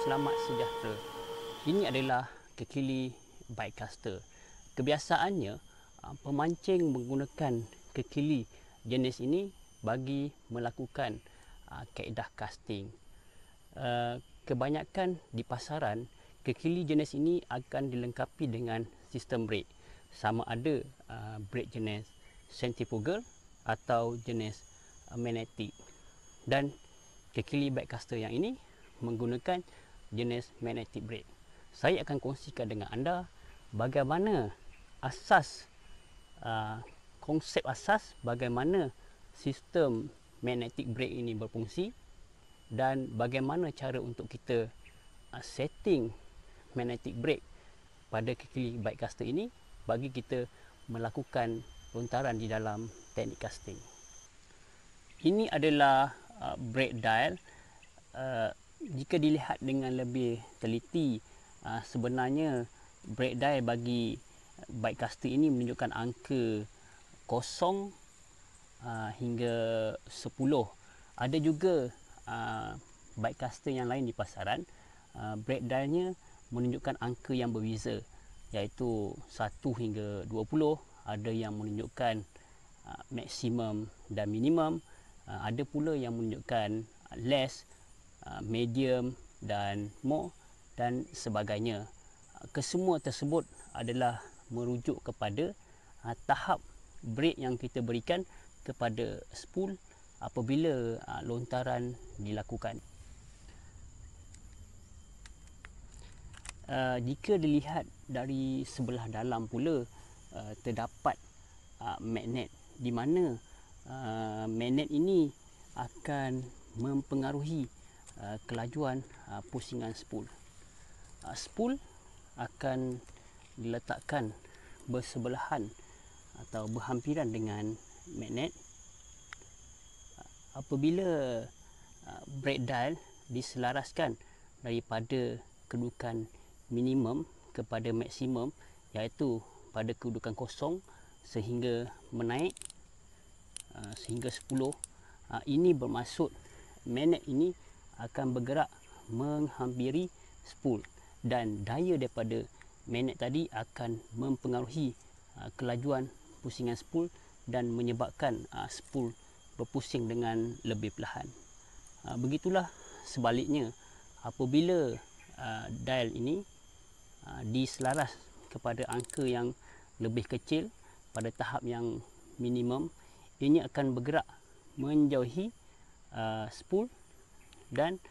selamat sejahtera. Ini adalah kekili baitcaster. Kebiasaannya, pemancing menggunakan kekili jenis ini bagi melakukan kaedah casting. Kebanyakan di pasaran, kekili jenis ini akan dilengkapi dengan sistem brake. Sama ada brake jenis centrifugal atau jenis magnetik. Dan kekili baitcaster yang ini menggunakan jenis magnetic brake. Saya akan kongsikan dengan anda bagaimana konsep asas bagaimana sistem magnetic brake ini berfungsi dan bagaimana cara untuk kita setting magnetic brake pada kekili baitcaster ini bagi kita melakukan lontaran di dalam teknik casting. Ini adalah brake dial. Jika dilihat dengan lebih teliti, sebenarnya brake dial bagi baitcaster ini menunjukkan angka 0 hingga 10. Ada juga baitcaster yang lain di pasaran, brake dialnya menunjukkan angka yang berbeza, iaitu 1 hingga 20. Ada yang menunjukkan maksimum dan minimum. Ada pula yang menunjukkan less, medium dan more dan sebagainya. Kesemua tersebut adalah merujuk kepada tahap brake yang kita berikan kepada spool apabila lontaran dilakukan. Jika dilihat dari sebelah dalam pula, terdapat magnet di mana magnet ini akan mempengaruhi kelajuan pusingan spool. Spool akan diletakkan bersebelahan atau berhampiran dengan magnet. Apabila brake dial diselaraskan daripada kedudukan minimum kepada maksimum, iaitu pada kedudukan 0 sehingga menaik sehingga 10, ini bermaksud magnet ini akan bergerak menghampiri spool dan daya daripada magnet tadi akan mempengaruhi kelajuan pusingan spool dan menyebabkan spool berpusing dengan lebih perlahan. Begitulah sebaliknya, apabila dial ini diselaras kepada angka yang lebih kecil pada tahap yang minimum, ini akan bergerak menjauhi spool dan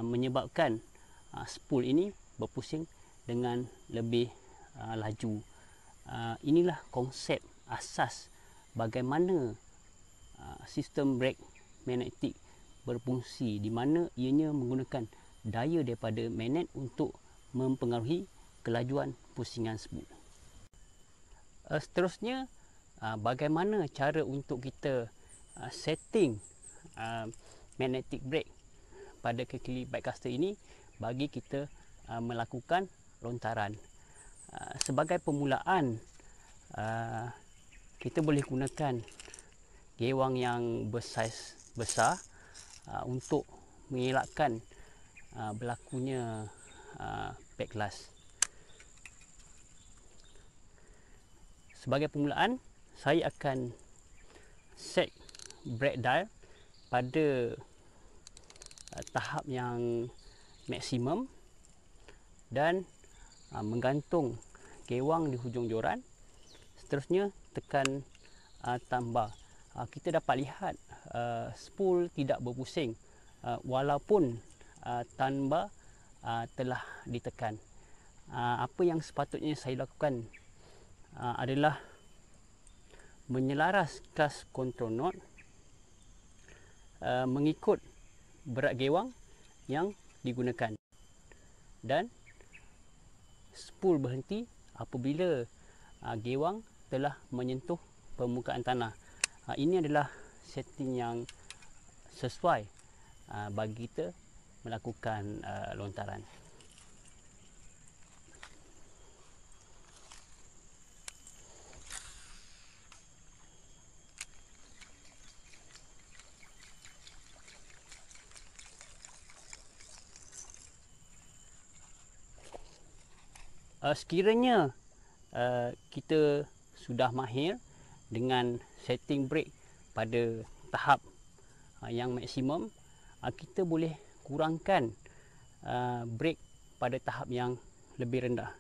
menyebabkan spool ini berpusing dengan lebih laju. Inilah konsep asas bagaimana sistem brake magnetik berfungsi, di mana ianya menggunakan daya daripada magnet untuk mempengaruhi kelajuan pusingan spool. Seterusnya, bagaimana cara untuk kita setting magnetic brake pada kekili baitcaster ini bagi kita melakukan lontaran. Sebagai permulaan, kita boleh gunakan gewang yang bersaiz besar untuk mengelakkan berlakunya backlash. Sebagai permulaan, saya akan set brake dial pada tahap yang maksimum dan menggantung gewang di hujung joran. Seterusnya tekan tambah. Kita dapat lihat spool tidak berpusing walaupun tambah telah ditekan. Apa yang sepatutnya saya lakukan adalah menyelaras kas control knot mengikut berat gewang yang digunakan, dan spool berhenti apabila gewang telah menyentuh permukaan tanah. Ini adalah setting yang sesuai bagi kita melakukan lontaran. Sekiranya kita sudah mahir dengan setting brake pada tahap yang maksimum, kita boleh kurangkan brake pada tahap yang lebih rendah.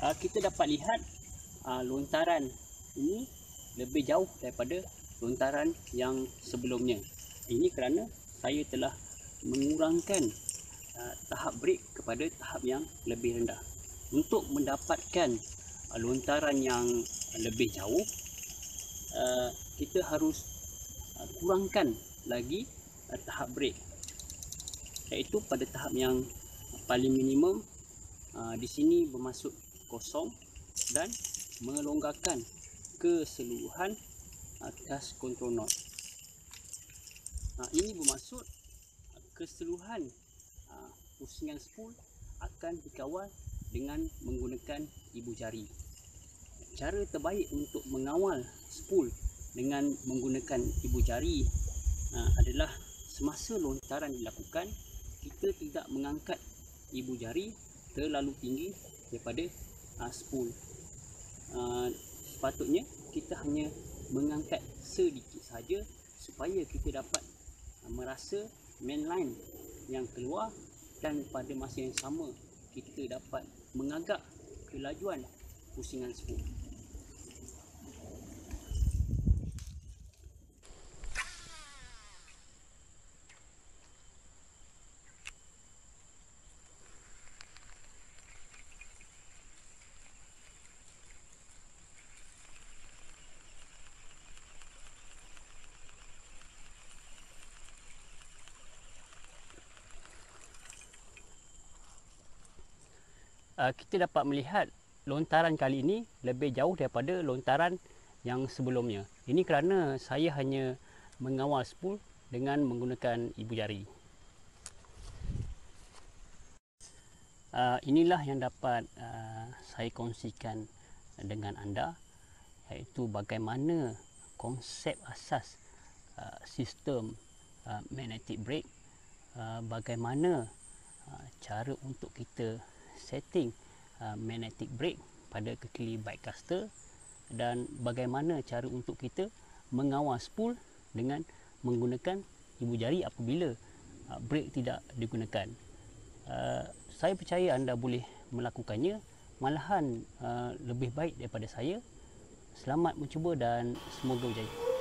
Kita dapat lihat lontaran ini lebih jauh daripada lontaran yang sebelumnya. Ini kerana saya telah mengurangkan tahap brake kepada tahap yang lebih rendah. Untuk mendapatkan lontaran yang lebih jauh, kita harus kurangkan lagi tahap brake, iaitu pada tahap yang paling minimum. Di sini bermaksud kosong dan melonggarkan keseluruhan gas control knob. Ini bermaksud keseluruhan pusingan spool akan dikawal dengan menggunakan ibu jari. Cara terbaik untuk mengawal spool dengan menggunakan ibu jari adalah semasa lontaran dilakukan, kita tidak mengangkat ibu jari terlalu tinggi daripada spool. Sepatutnya kita hanya mengangkat sedikit saja supaya kita dapat merasa mainline yang keluar, dan pada masa yang sama kita dapat mengagak kelajuan pusingan spool. Kita dapat melihat lontaran kali ini lebih jauh daripada lontaran yang sebelumnya. Ini kerana saya hanya mengawal spool dengan menggunakan ibu jari. Inilah yang dapat saya kongsikan dengan anda, iaitu bagaimana konsep asas sistem magnetic brake, bagaimana cara untuk kita setting magnetic brake pada kekili bike caster, dan bagaimana cara untuk kita mengawal spool dengan menggunakan ibu jari apabila brake tidak digunakan. Saya percaya anda boleh melakukannya, malahan lebih baik daripada saya. Selamat mencuba dan semoga berjaya.